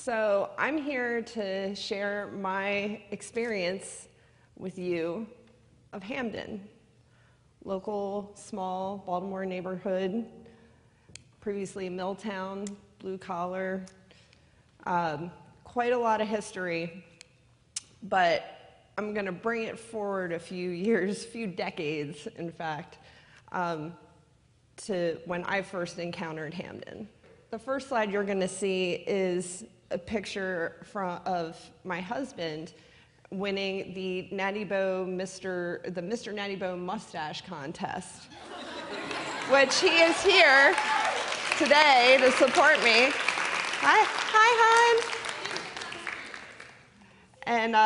So I'm here to share my experience with you of Hampden, local, small Baltimore neighborhood, previously Milltown, blue collar, quite a lot of history, but I'm going to bring it forward a few years, few decades, in fact, to when I first encountered Hampden. The first slide you're going to see is a picture of my husband winning the Mr. Natty Boh Mustache Contest, which he is here today to support me. Hi, hon. And,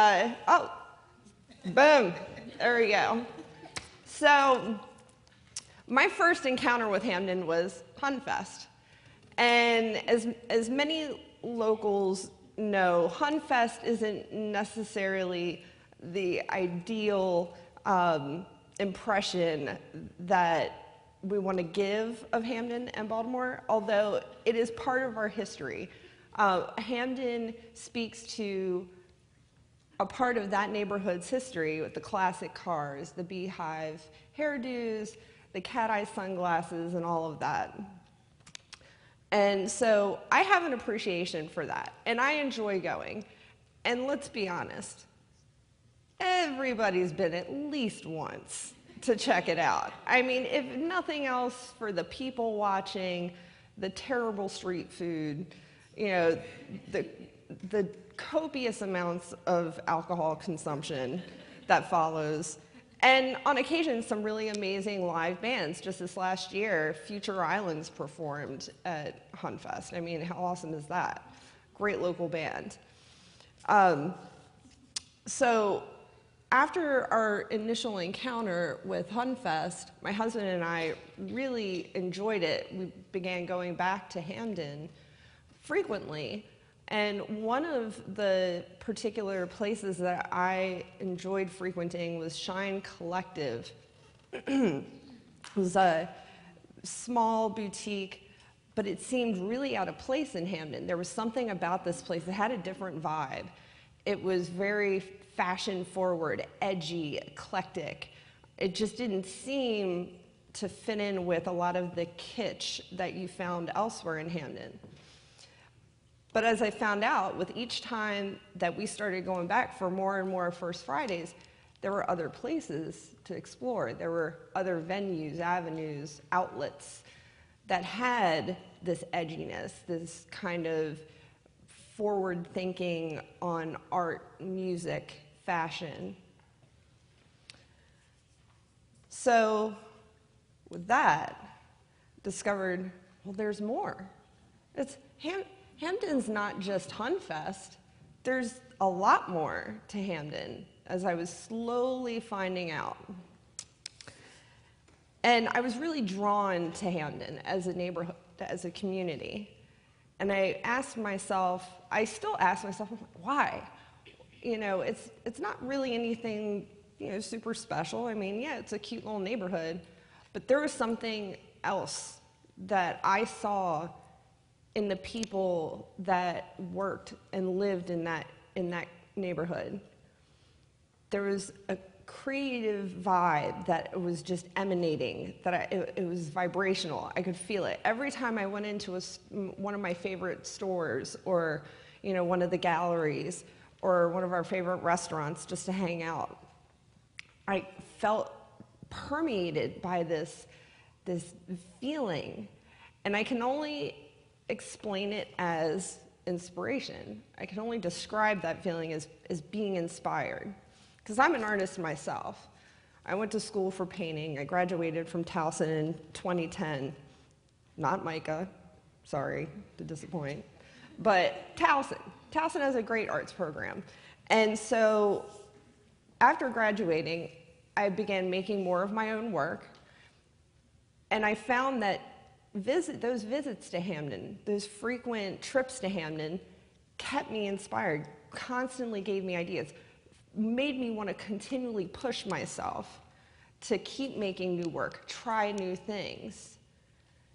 oh, boom, there we go. So, my first encounter with Hampden was Hunfest. And as many locals know, Hunfest isn't necessarily the ideal impression that we want to give of Hampden and Baltimore, although it is part of our history. Hampden speaks to a part of that neighborhood's history with the classic cars, the beehive hairdos, the cat-eye sunglasses, and all of that. And so I have an appreciation for that, and I enjoy going. And let's be honest, everybody's been at least once to check it out. I mean, if nothing else, for the people watching, the terrible street food, you know, the copious amounts of alcohol consumption that follows, and on occasion, some really amazing live bands. Just this last year, Future Islands performed at Hunfest. I mean, how awesome is that? Great local band. So after our initial encounter with Hunfest, my husband and I really enjoyed it. We began going back to Hampden frequently. And one of the particular places that I enjoyed frequenting was Shine Collective. It was a small boutique, but it seemed really out of place in Hampden. There was something about this place that had a different vibe. It was very fashion forward, edgy, eclectic. It just didn't seem to fit in with a lot of the kitsch that you found elsewhere in Hampden. But as I found out, with each time that we started going back for more and more First Fridays, there were other places to explore. There were other venues, avenues, outlets that had this edginess, this kind of forward thinking on art, music, fashion. So with that, discovered, well, there's more. Hampden's not just Hunfest. There's a lot more to Hampden, as I was slowly finding out. And I was really drawn to Hampden as a neighborhood, as a community. And I asked myself, I still ask myself, why? You know, it's not really anything, you know, super special. I mean, yeah, it's a cute little neighborhood, but there was something else that I saw in the people that worked and lived in that neighborhood. There was a creative vibe that was just emanating, that it was vibrational. I could feel it. Every time I went into one of my favorite stores, or, you know, one of the galleries, or one of our favorite restaurants just to hang out, I felt permeated by this feeling. And I can only explain it as inspiration. I can only describe that feeling as being inspired. Because I'm an artist myself. I went to school for painting. I graduated from Towson in 2010. Not Micah, sorry to disappoint, but Towson. Towson has a great arts program. And so after graduating, I began making more of my own work. And I found that those visits to Hampden, those frequent trips to Hampden, kept me inspired, constantly gave me ideas, made me want to continually push myself to keep making new work, try new things,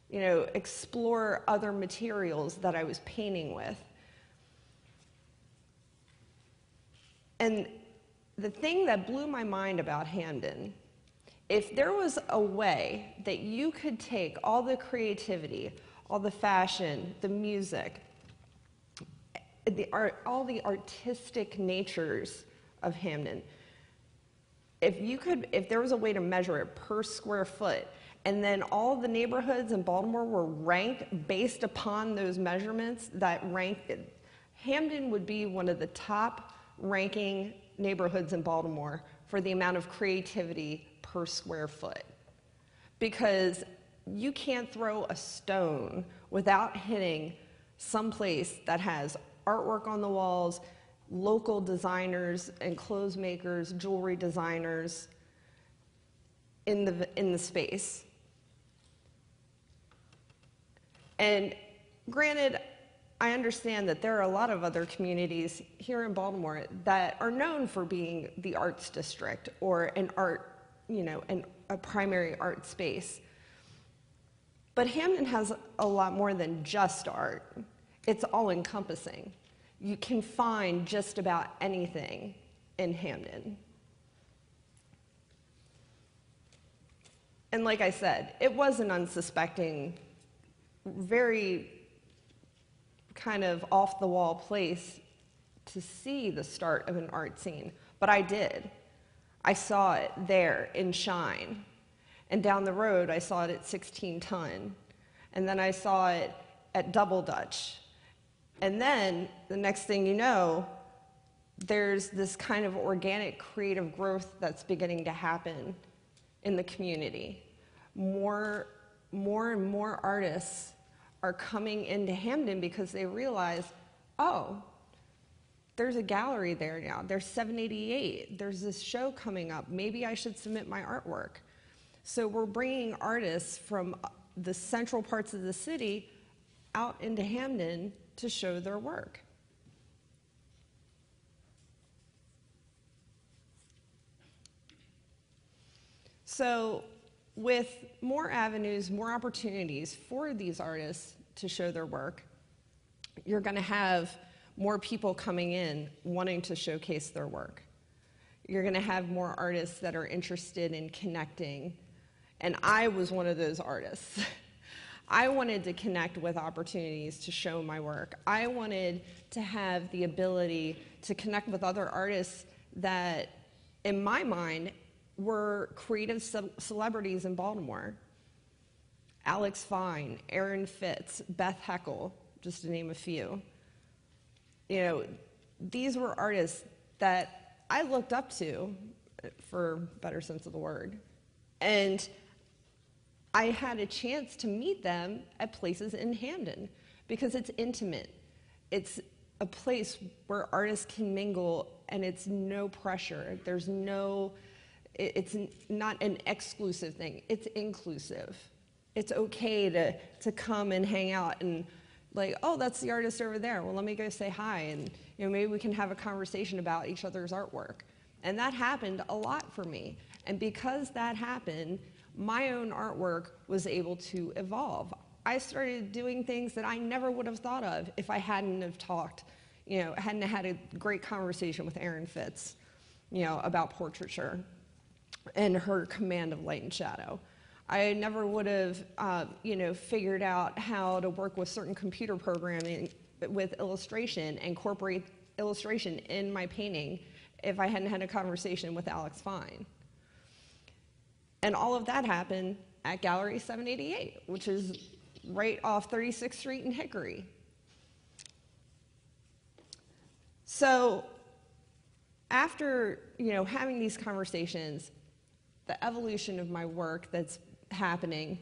you know, explore other materials that I was painting with. And the thing that blew my mind about Hampden, if there was a way that you could take all the creativity, all the fashion, the music, the art, all the artistic natures of Hampden, if there was a way to measure it per square foot, and then all the neighborhoods in Baltimore were ranked based upon those measurements that ranked, Hampden would be one of the top ranking neighborhoods in Baltimore for the amount of creativity per square foot. Because you can't throw a stone without hitting some place that has artwork on the walls, local designers and clothes makers, jewelry designers in the space. And granted, I understand that there are a lot of other communities here in Baltimore that are known for being the arts district or an art, a primary art space. But Hampden has a lot more than just art. It's all encompassing. You can find just about anything in Hampden. And like I said, it was an unsuspecting, very kind of off-the-wall place to see the start of an art scene. But I did. I saw it there in Shine. And down the road, I saw it at 16 Ton. And then I saw it at Double Dutch. And then, the next thing you know, there's this kind of organic creative growth that's beginning to happen in the community. More and more artists are coming into Hampden because they realize, oh, there's a gallery there now. There's 788. There's this show coming up. Maybe I should submit my artwork. So we're bringing artists from the central parts of the city out into Hampden to show their work. So with more avenues, more opportunities for these artists to show their work, you're going to have more people coming in wanting to showcase their work. You're going to have more artists that are interested in connecting. And I was one of those artists. I wanted to connect with opportunities to show my work. I wanted to have the ability to connect with other artists that, in my mind, were creative celebrities in Baltimore. Alex Fine, Aaron Fitz, Beth Heckel, just to name a few. These were artists that I looked up to, for a better sense of the word. And I had a chance to meet them at places in Hampden because it's intimate. It's a place where artists can mingle and it's no pressure. It's not an exclusive thing, it's inclusive. It's okay to come and hang out and like, oh, that's the artist over there. Well, let me go say hi and maybe we can have a conversation about each other's artwork. And that happened a lot for me. And because that happened, my own artwork was able to evolve. I started doing things that I never would have thought of if I hadn't have talked, hadn't had a great conversation with Erin Fitz, about portraiture and her command of light and shadow. I never would have, figured out how to work with certain computer programming with illustration, incorporate illustration in my painting if I hadn't had a conversation with Alex Fine. And all of that happened at Gallery 788, which is right off 36th Street in Hickory. So after having these conversations, the evolution of my work that's happening,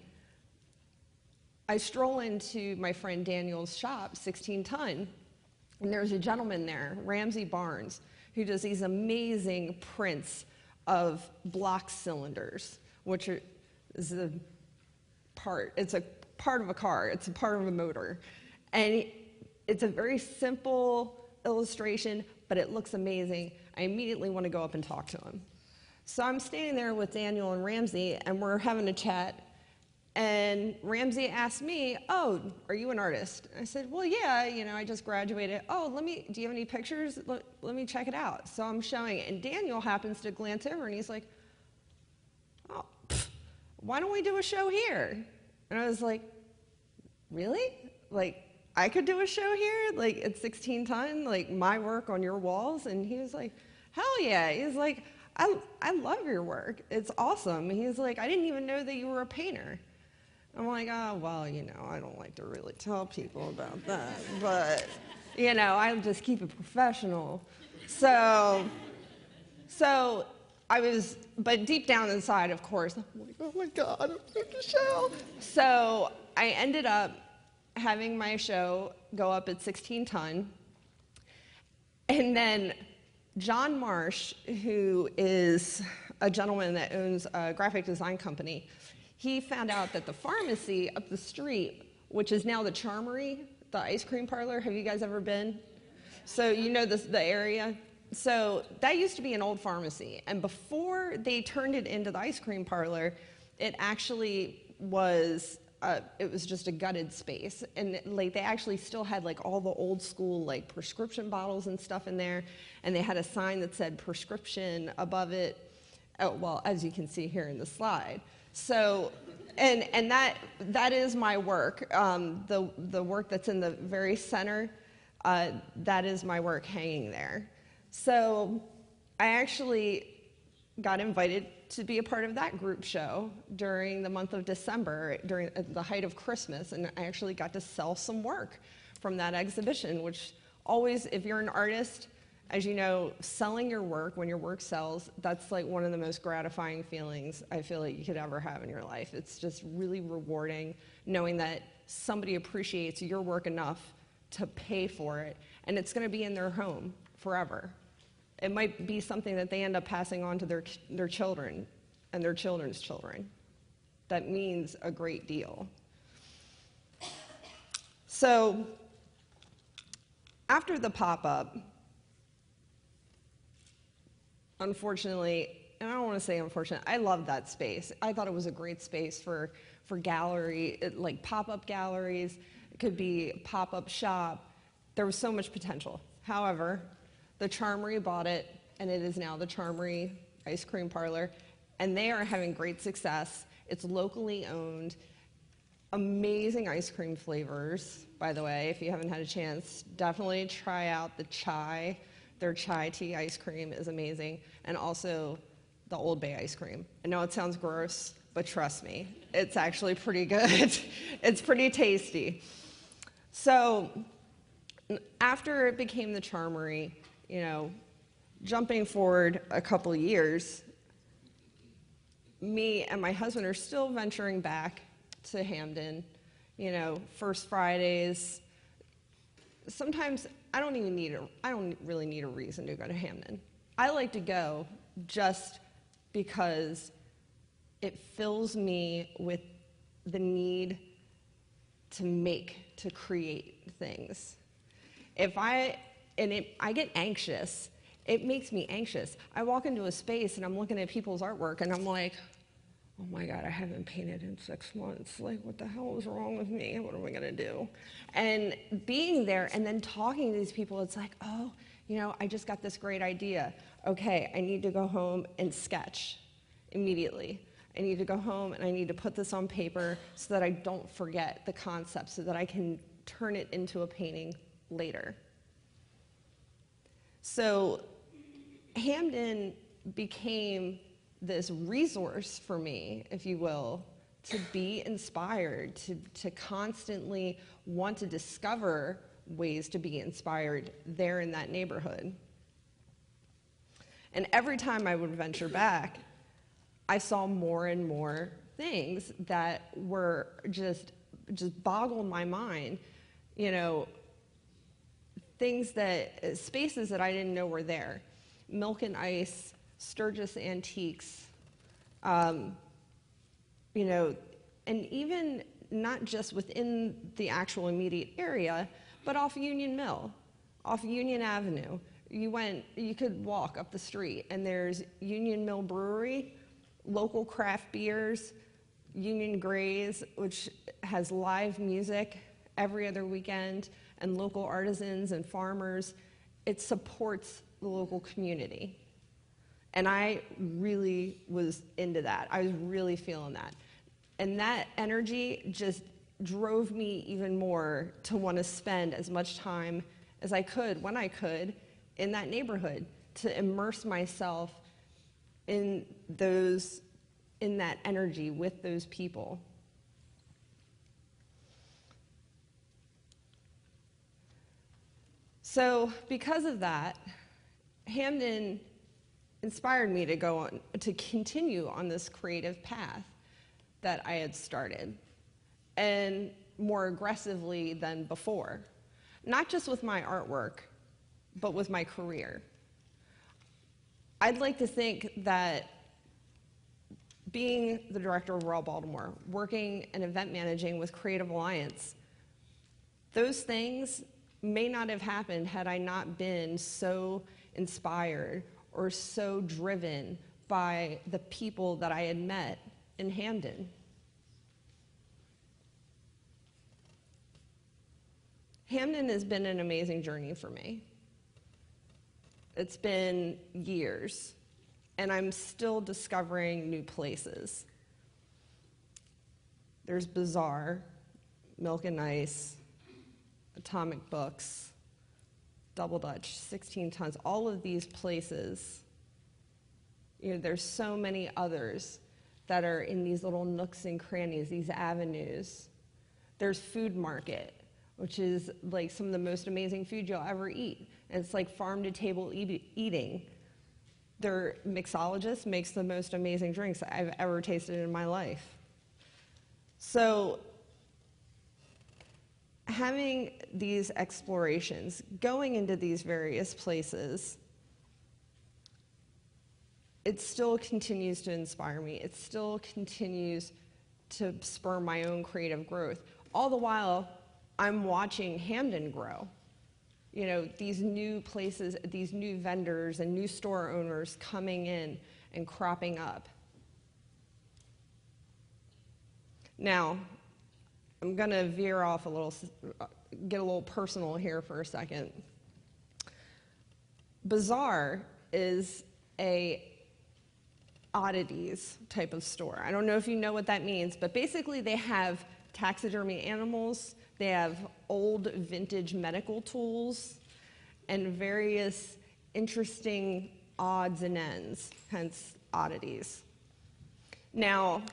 I stroll into my friend Daniel's shop, 16 Ton, and there's a gentleman there, Ramsey Barnes, who does these amazing prints of block cylinders, which is it's a part of a car, it's a part of a motor. And it's a very simple illustration, but it looks amazing. I immediately want to go up and talk to him. So I'm standing there with Daniel and Ramsey, and we're having a chat, And Ramsey asked me, oh, are you an artist? I said, well, yeah, I just graduated. Oh, do you have any pictures? Let me check it out. So I'm showing it, and Daniel happens to glance over, and he's like, oh, why don't we do a show here? And I was like, really? Like, I could do a show here? Like, at 16 ton, like, my work on your walls? And he was like, hell yeah. He's like, I love your work. It's awesome. He's like, I didn't even know that you were a painter. I'm like, oh, well, I don't like to really tell people about that, but, I just keep it professional. So but deep down inside, of course, I'm like, oh my God, I'm doing a show. So I ended up having my show go up at 16 ton, and then John Marsh, who is a gentleman that owns a graphic design company, he found out that the pharmacy up the street, which is now the Charmery, the ice cream parlor, have you guys ever been? So the area? So that used to be an old pharmacy, and before they turned it into the ice cream parlor, it actually was, it was just a gutted space, and like they actually still had like all the old school like prescription bottles and stuff in there, and they had a sign that said prescription above it. Oh, well, as you can see here in the slide. So, and that is my work. The work that's in the very center, that is my work hanging there. So I actually got invited to be a part of that group show during the month of December, during the height of Christmas, and I actually got to sell some work from that exhibition, which always, if you're an artist, as you know, selling your work, when your work sells, that's like one of the most gratifying feelings I feel like you could ever have in your life. It's just really rewarding knowing that somebody appreciates your work enough to pay for it, and it's going to be in their home forever. It might be something that they end up passing on to their children and their children's children. That means a great deal. So after the pop-up, unfortunately, and I don't want to say unfortunate, I loved that space. I thought it was a great space for gallery, like pop-up galleries. It could be pop-up shop. There was so much potential. However, the Charmery bought it, and it is now the Charmery Ice Cream Parlor, and they are having great success. It's locally owned, amazing ice cream flavors, by the way. If you haven't had a chance, definitely try out the chai. Their chai tea ice cream is amazing, and also the Old Bay ice cream. I know it sounds gross, but trust me, it's actually pretty good. It's pretty tasty. So after it became the Charmery, jumping forward a couple years, me and my husband are still venturing back to Hampden, First Fridays. Sometimes I don't really need a reason to go to Hampden. I like to go just because it fills me with the need to create things. I get anxious. It makes me anxious. I walk into a space and I'm looking at people's artwork and I'm like, oh my God, I haven't painted in 6 months. Like, what the hell is wrong with me? What am I gonna do? And being there and then talking to these people, it's like, oh, I just got this great idea. Okay, I need to go home and sketch immediately. I need to go home and I need to put this on paper so that I don't forget the concept, so that I can turn it into a painting later. So Hampden became this resource for me, if you will, to be inspired, to constantly want to discover ways to be inspired there in that neighborhood. And every time I would venture back, I saw more and more things that were just boggled my mind, spaces that I didn't know were there. Milk and Ice, Sturgis Antiques, and even not just within the actual immediate area, but off Union Mill, off Union Avenue. You could walk up the street and there's Union Mill Brewery, local craft beers, Union Grays, which has live music every other weekend, and local artisans and farmers. It supports the local community. And I really was into that. I was really feeling that. And that energy just drove me even more to want to spend as much time as I could, when I could, in that neighborhood, to immerse myself in that energy with those people. So because of that, Hampden inspired me to go on, to continue on this creative path that I had started, and more aggressively than before. Not just with my artwork, but with my career. I'd like to think that being the director of RAW Baltimore, working and event managing with Creative Alliance, those things may not have happened had I not been so inspired or so driven by the people that I had met in Hampden. Hampden has been an amazing journey for me. It's been years, and I'm still discovering new places. There's Bazaar, Milk and Ice, Atomic Books, Double Dutch, 16 Tons, all of these places. You know, there's so many others that are in these little nooks and crannies, these avenues. There's Food Market, which is like some of the most amazing food you'll ever eat. And it's like farm-to-table eating. Their mixologist makes the most amazing drinks I've ever tasted in my life. So having these explorations, going into these various places, it still continues to inspire me. It still continues to spur my own creative growth. All the while, I'm watching Hampden grow. You know, these new places, these new vendors and new store owners coming in and cropping up. Now, I'm gonna veer off a little, get a little personal here for a second. Bazaar is a oddities type of store. I don't know if you know what that means, but basically they have taxidermy animals, they have old vintage medical tools, and various interesting odds and ends, hence oddities. Now,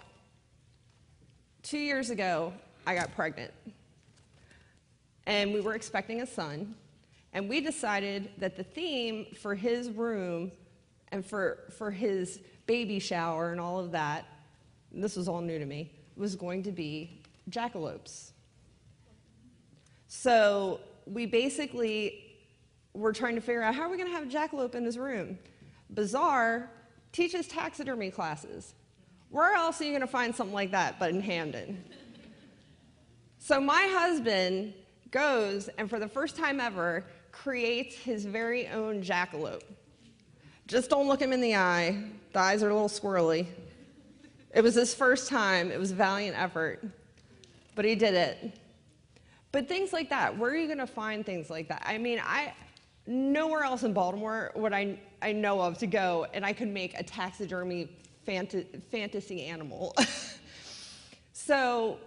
2 years ago, I got pregnant, and we were expecting a son, and we decided that the theme for his room and for his baby shower and all of that, and this was all new to me, was going to be Jackalopes. So we basically were trying to figure out how are we going to have a jackalope in his room. Bazaar teaches taxidermy classes. Where else are you going to find something like that but in Hampden? So my husband goes and for the first time ever creates his very own jackalope. Just don't look him in the eye. The eyes are a little squirrely. It was his first time. It was a valiant effort, but he did it. But things like that, where are you going to find things like that? I mean, nowhere else in Baltimore would I know of to go and I could make a taxidermy fantasy animal. So,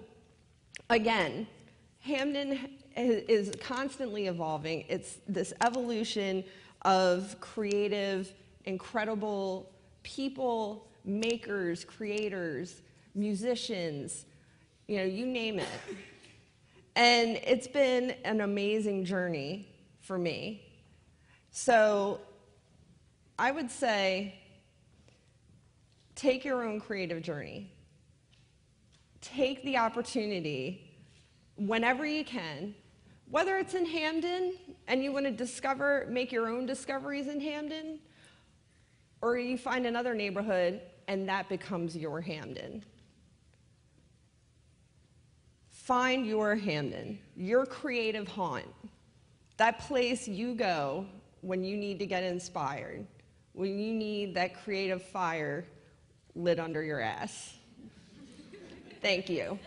again, Hampden is constantly evolving. It's this evolution of creative, incredible people, makers, creators, musicians, you know, you name it. And it's been an amazing journey for me. So I would say take your own creative journey. Take the opportunity whenever you can, whether it's in Hampden and you want to make your own discoveries in Hampden, or you find another neighborhood and that becomes your Hampden. Find your Hampden, your creative haunt, that place you go when you need to get inspired, when you need that creative fire lit under your ass. Thank you.